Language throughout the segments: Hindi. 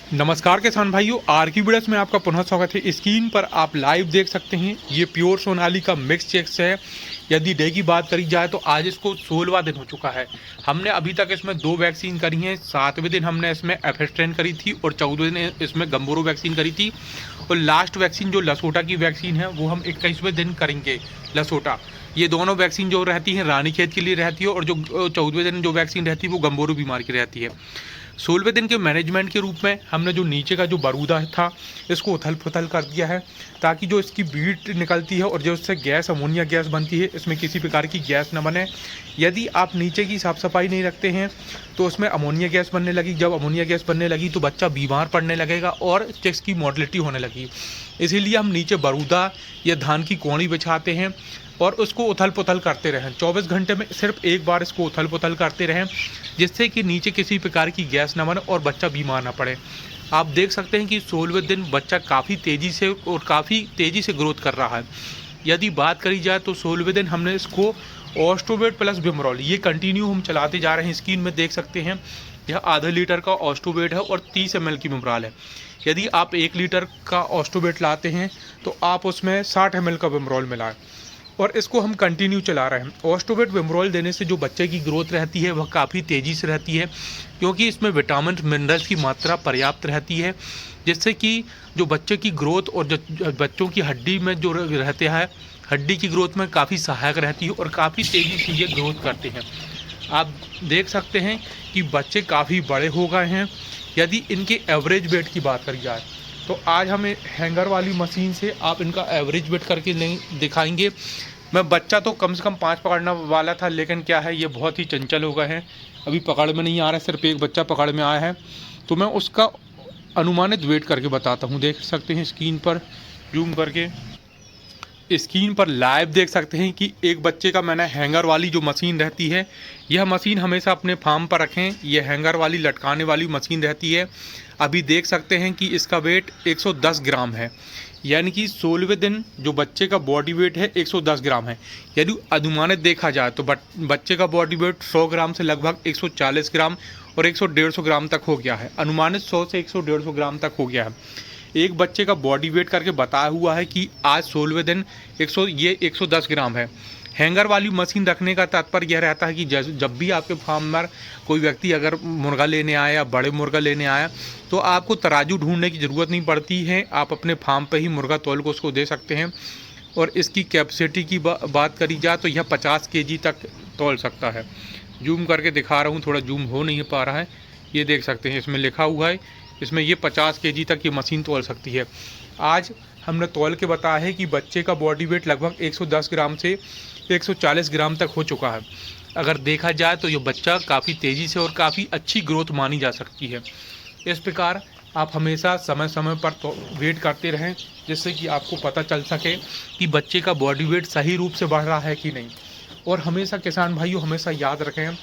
नमस्कार किसान भाइयों, आर की वीडियोस में आपका पुनः स्वागत है। स्क्रीन पर आप लाइव देख सकते हैं, ये प्योर सोनाली का मिक्स चेक्स है। यदि डे की बात करी जाए तो आज इसको 16वां दिन हो चुका है। हमने अभी तक इसमें 2 वैक्सीन करी हैं। 7वें दिन हमने इसमें एफेस्ट्रेन करी थी और 14वें दिन इसमें गंबोरो वैक्सीन करी थी। और लास्ट वैक्सीन जो लसोटा की वैक्सीन है वो हम 21वें दिन करेंगे। लसोटा, ये दोनों वैक्सीन जो रहती हैं रानीखेत के लिए रहती है और जो 14वें दिन जो वैक्सीन रहती है वो गंबोरो बीमारी की रहती है। 16वें दिन के मैनेजमेंट के रूप में हमने जो नीचे का जो बरूदा था इसको उथल पुथल कर दिया है, ताकि जो इसकी बीट निकलती है और जो इससे गैस अमोनिया गैस बनती है इसमें किसी प्रकार की गैस न बने। यदि आप नीचे की साफ़ सफाई नहीं रखते हैं तो उसमें अमोनिया गैस बनने लगी। जब अमोनिया गैस बनने लगी तो बच्चा बीमार पड़ने लगेगा और चिक्स की मोर्टेलिटी होने लगी। इसीलिए हम नीचे बरूदा या धान की कोणी बिछाते हैं और उसको उथल पुथल करते रहें। 24 घंटे में सिर्फ एक बार इसको उथल पुथल करते रहें, जिससे कि नीचे किसी प्रकार की गैस न बने और बच्चा बीमार ना पड़े। आप देख सकते हैं कि 16वें दिन बच्चा काफ़ी तेज़ी से ग्रोथ कर रहा है। यदि बात करी जाए तो 16वें दिन हमने इसको ऑस्टोवेट प्लस बिमरॉल ये कंटिन्यू हम चलाते जा रहे हैं। स्क्रीन में देख सकते हैं, यह आधा लीटर का ऑस्टोवेट है और 30 ml की बिमरॉल है। यदि आप 1 लीटर का ऑस्टोवेट लाते हैं तो आप उसमें 60 ml का बिमरॉल मिलाएं और इसको हम कंटिन्यू चला रहे हैं। ऑस्टोवेट विमरॉल देने से जो बच्चे की ग्रोथ रहती है वह काफ़ी तेज़ी से रहती है, क्योंकि इसमें विटामिन मिनरल्स की मात्रा पर्याप्त रहती है, जिससे कि जो बच्चे की ग्रोथ और जो बच्चों की हड्डी में जो रहते हैं हड्डी की ग्रोथ में काफ़ी सहायक रहती है और काफ़ी तेज़ी से ये ग्रोथ करते हैं। आप देख सकते हैं कि बच्चे काफ़ी बड़े हो गए हैं। यदि इनके एवरेज वेट की बात करी जाए तो आज हमें हैंगर वाली मशीन से आप इनका एवरेज वेट करके दिखाएंगे। मैं बच्चा तो कम से कम 5 पकड़ने वाला था, लेकिन क्या है ये बहुत ही चंचल हो गए हैं, अभी पकड़ में नहीं आ रहा है। सिर्फ एक बच्चा पकड़ में आया है, तो मैं उसका अनुमानित वेट करके बताता हूँ। देख सकते हैं स्क्रीन पर जूम करके, स्क्रीन पर लाइव देख सकते हैं कि एक बच्चे का मैंने हैंगर वाली जो मशीन रहती है, यह मशीन हमेशा अपने फार्म पर रखें। यह हैंगर वाली लटकाने वाली मशीन रहती है। अभी देख सकते हैं कि इसका वेट 110 ग्राम है, यानी कि 16वें दिन जो बच्चे का बॉडी वेट है 110 ग्राम है। यदि अनुमानित देखा जाए तो बच्चे का बॉडी वेट 100 ग्राम से लगभग 140 ग्राम और 100-150 ग्राम तक हो गया है। अनुमानित 100 से 100-150 ग्राम तक हो गया है। एक बच्चे का बॉडी वेट करके बताया हुआ है कि आज 16वें दिन 110 ग्राम है। हैंगर वाली मशीन रखने का तात्पर्य यह रहता है कि जब भी आपके फार्म पर कोई व्यक्ति अगर मुर्गा लेने आया या बड़े मुर्गा लेने आया तो आपको तराजू ढूंढने की ज़रूरत नहीं पड़ती है। आप अपने फार्म पे ही मुर्गा तौल को उसको दे सकते हैं। और इसकी कैपेसिटी की बात करी जाए तो यह 50 kg तक तौल सकता है। जूम करके दिखा रहा हूँ, थोड़ा जूम हो नहीं पा रहा है। ये देख सकते हैं, इसमें लिखा हुआ है, इसमें ये 50 kg तक ये मशीन तौल सकती है। आज हमने तौल के बताया है कि बच्चे का बॉडी वेट लगभग 110 ग्राम से 140 ग्राम तक हो चुका है। अगर देखा जाए तो ये बच्चा काफ़ी तेज़ी से और काफ़ी अच्छी ग्रोथ मानी जा सकती है। इस प्रकार आप हमेशा समय समय पर वेट करते रहें, जिससे कि आपको पता चल सके कि बच्चे का बॉडी वेट सही रूप से बढ़ रहा है कि नहीं। और हमेशा किसान भाइयों हमेशा याद रखें,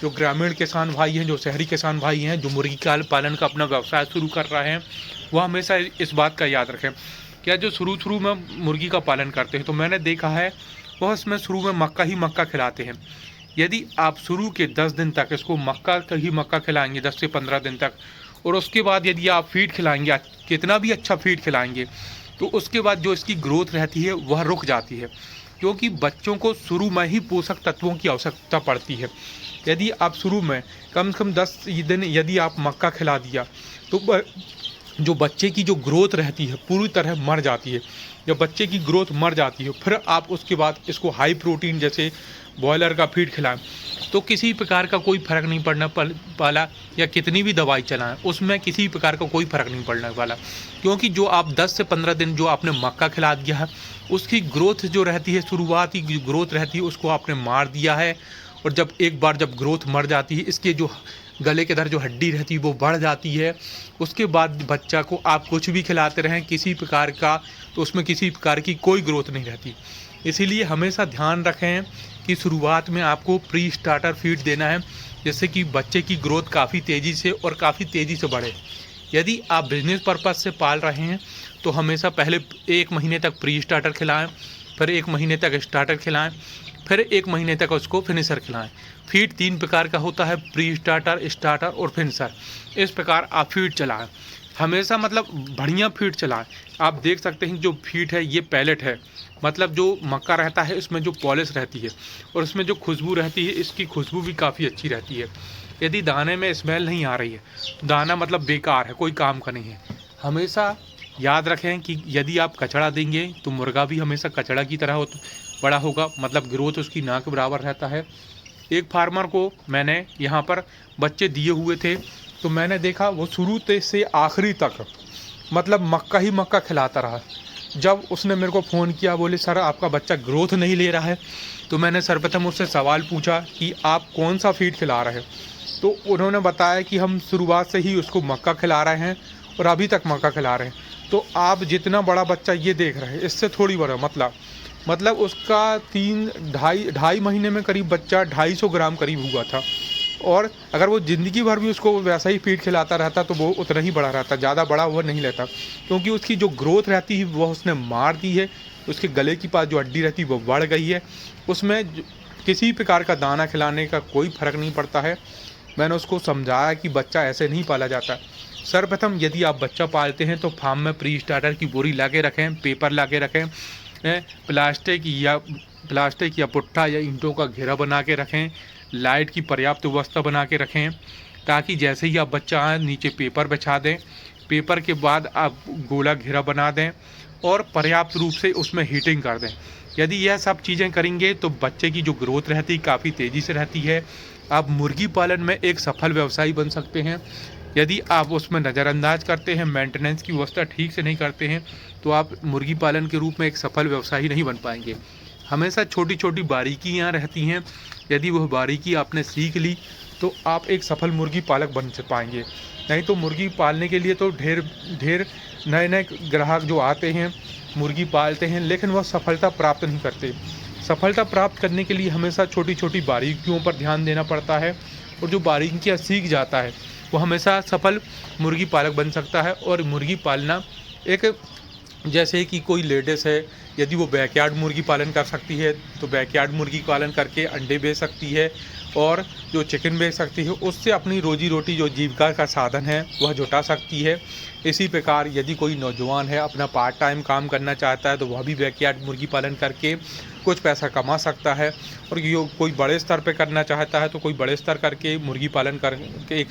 जो ग्रामीण किसान भाई हैं, जो शहरी किसान भाई हैं, जो मुर्गी पालन का अपना व्यवसाय शुरू कर रहे हैं, वह हमेशा इस बात का याद रखें। क्या जो शुरू में मुर्गी का पालन करते हैं तो मैंने देखा है वह इसमें शुरू में मक्का ही मक्का खिलाते हैं। यदि आप शुरू के 10 दिन तक इसको मक्का खिलाएंगे, 10 से 15 दिन तक, और उसके बाद यदि आप फीड खिलाएंगे, कितना भी अच्छा फीड खिलाएंगे, तो उसके बाद जो इसकी ग्रोथ रहती है वह रुक जाती है, क्योंकि बच्चों को शुरू में ही पोषक तत्वों की आवश्यकता पड़ती है। यदि आप शुरू में कम से कम 10 दिन यदि आप मक्का खिला दिया तो जो बच्चे की जो ग्रोथ रहती है पूरी तरह मर जाती है। जब बच्चे की ग्रोथ मर जाती है फिर आप उसके बाद इसको हाई प्रोटीन जैसे बॉयलर का फीड खिलाएं तो किसी प्रकार का कोई फ़र्क नहीं पड़ने वाला, या कितनी भी दवाई चलाएं उसमें किसी प्रकार का कोई फ़र्क नहीं पड़ने वाला, क्योंकि जो आप 10 से 15 दिन जो आपने मक्का खिला दिया है उसकी ग्रोथ जो रहती है, शुरुआती ग्रोथ रहती है, उसको आपने मार दिया है। और जब एक बार जब ग्रोथ मर जाती है, इसके जो गले के अंदर जो हड्डी रहती है वो बढ़ जाती है, उसके बाद बच्चा को आप कुछ भी खिलाते रहें किसी प्रकार का, तो उसमें किसी प्रकार की कोई ग्रोथ नहीं रहती। इसीलिए हमेशा ध्यान रखें कि शुरुआत में आपको प्री स्टार्टर फीड देना है, जिससे कि बच्चे की ग्रोथ काफ़ी तेज़ी से और काफ़ी तेज़ी से बढ़े। यदि आप बिजनेस पर्पज़ से पाल रहे हैं तो हमेशा पहले 1 महीने तक प्री स्टार्टर खिलाएँ, फिर 1 महीने तक स्टार्टर खिलाएँ, फिर 1 महीने तक उसको फिनिशर खिलाएं। फीड 3 प्रकार का होता है, प्री स्टार्टर, स्टार्टर और फिनिशर। इस प्रकार आप फीड चलाएं। हमेशा मतलब बढ़िया फीड चलाएं। आप देख सकते हैं जो फीड है ये पैलेट है, मतलब जो मक्का रहता है इसमें जो पॉलिश रहती है और इसमें जो खुशबू रहती है इसकी खुशबू भी काफ़ी अच्छी रहती है। यदि दाने में स्मेल नहीं आ रही है तो दाना मतलब बेकार है, कोई काम का नहीं है। हमेशा याद रखें कि यदि आप कचड़ा देंगे तो मुर्गा भी हमेशा कचड़ा की तरह बड़ा होगा, मतलब ग्रोथ उसकी ना के बराबर रहता है। एक फार्मर को मैंने यहाँ पर बच्चे दिए हुए थे तो मैंने देखा वो शुरू से आखिरी तक मतलब मक्का ही मक्का खिलाता रहा। जब उसने मेरे को फ़ोन किया, बोले सर आपका बच्चा ग्रोथ नहीं ले रहा है, तो मैंने सर्वप्रथम उससे सवाल पूछा कि आप कौन सा फीड खिला रहे हैं। तो उन्होंने बताया कि हम शुरुआत से ही उसको मक्का खिला रहे हैं और अभी तक मक्का खिला रहे हैं। तो आप जितना बड़ा बच्चा ये देख रहे हैं इससे थोड़ी बड़ा, मतलब उसका 3-2.5 महीने में करीब बच्चा 250 ग्राम करीब हुआ था। और अगर वो ज़िंदगी भर भी उसको वैसा ही फीड खिलाता रहता तो वो उतना ही बड़ा रहता, ज़्यादा बड़ा वो नहीं लेता, क्योंकि उसकी जो ग्रोथ रहती है वो उसने मार दी है। उसके गले के पास जो हड्डी रहती है वो बढ़ गई है। उसमें किसी प्रकार का दाना खिलाने का कोई फ़र्क नहीं पड़ता है। मैंने उसको समझाया कि बच्चा ऐसे नहीं पाला जाता। सर्वप्रथम यदि आप बच्चा पालते हैं तो फार्म में प्री स्टार्टर की बोरी ला के रखें, पेपर ला के रखें, प्लास्टिक या पुट्ठा या ईंटों का घेरा बना के रखें, लाइट की पर्याप्त व्यवस्था बना के रखें, ताकि जैसे ही आप बच्चा आए नीचे पेपर बिछा दें। पेपर के बाद आप गोला घेरा बना दें और पर्याप्त रूप से उसमें हीटिंग कर दें। यदि यह सब चीज़ें करेंगे तो बच्चे की जो ग्रोथ रहती है काफ़ी तेज़ी से रहती है। आप मुर्गी पालन में एक सफल व्यवसायी बन सकते हैं। यदि आप उसमें नज़रअंदाज करते हैं, मेंटेनेंस की व्यवस्था ठीक से नहीं करते हैं, तो आप मुर्गी पालन के रूप में एक सफल व्यवसायी नहीं बन पाएंगे। हमेशा छोटी छोटी बारीकियाँ रहती हैं, यदि वह बारीकी आपने सीख ली तो आप एक सफल मुर्गी पालक बन पाएंगे। नहीं तो मुर्गी पालने के लिए तो ढेर नए नए ग्राहक जो आते हैं मुर्गी पालते हैं, लेकिन वह सफलता प्राप्त नहीं करते। सफलता प्राप्त करने के लिए हमेशा छोटी छोटी बारीकियों पर ध्यान देना पड़ता है, और जो बारीकियाँ सीख जाता है वो हमेशा सफल मुर्गी पालक बन सकता है। और मुर्गी पालना एक, जैसे कि कोई लेडीज़ है यदि वो बैकयार्ड मुर्गी पालन कर सकती है तो बैकयार्ड मुर्गी पालन करके अंडे बेच सकती है और जो चिकन बेच सकती है, उससे अपनी रोजी रोटी जो जीविका का साधन है वह जुटा सकती है। इसी प्रकार यदि कोई नौजवान है अपना पार्ट टाइम काम करना चाहता है तो वह भी बैकयार्ड मुर्गी पालन करके कुछ पैसा कमा सकता है। और ये कोई बड़े स्तर पे करना चाहता है तो कोई बड़े स्तर करके मुर्गी पालन करके एक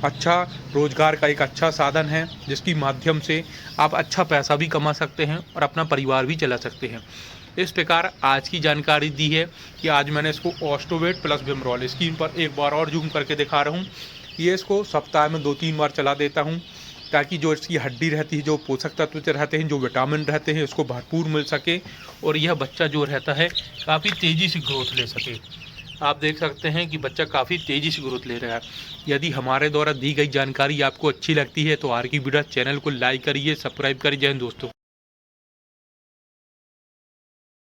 अच्छा रोज़गार का एक अच्छा साधन है, जिसकी माध्यम से आप अच्छा पैसा भी कमा सकते हैं और अपना परिवार भी चला सकते हैं। इस प्रकार आज की जानकारी दी है कि आज मैंने इसको ऑस्टोवेट प्लस विमरॉल स्क्रीन पर एक बार और जूम करके दिखा रहा हूँ। ये इसको सप्ताह में 2-3 बार चला देता हूँ, ताकि जो इसकी हड्डी रहती है, जो पोषक तत्व रहते हैं, जो विटामिन रहते हैं, उसको भरपूर मिल सके और यह बच्चा जो रहता है काफ़ी तेज़ी से ग्रोथ ले सके। आप देख सकते हैं कि बच्चा काफ़ी तेज़ी से ग्रोथ ले रहा है। यदि हमारे द्वारा दी गई जानकारी आपको अच्छी लगती है तो आर की वीडियो चैनल को लाइक करिए, सब्सक्राइब करिए। जय हिंद दोस्तों।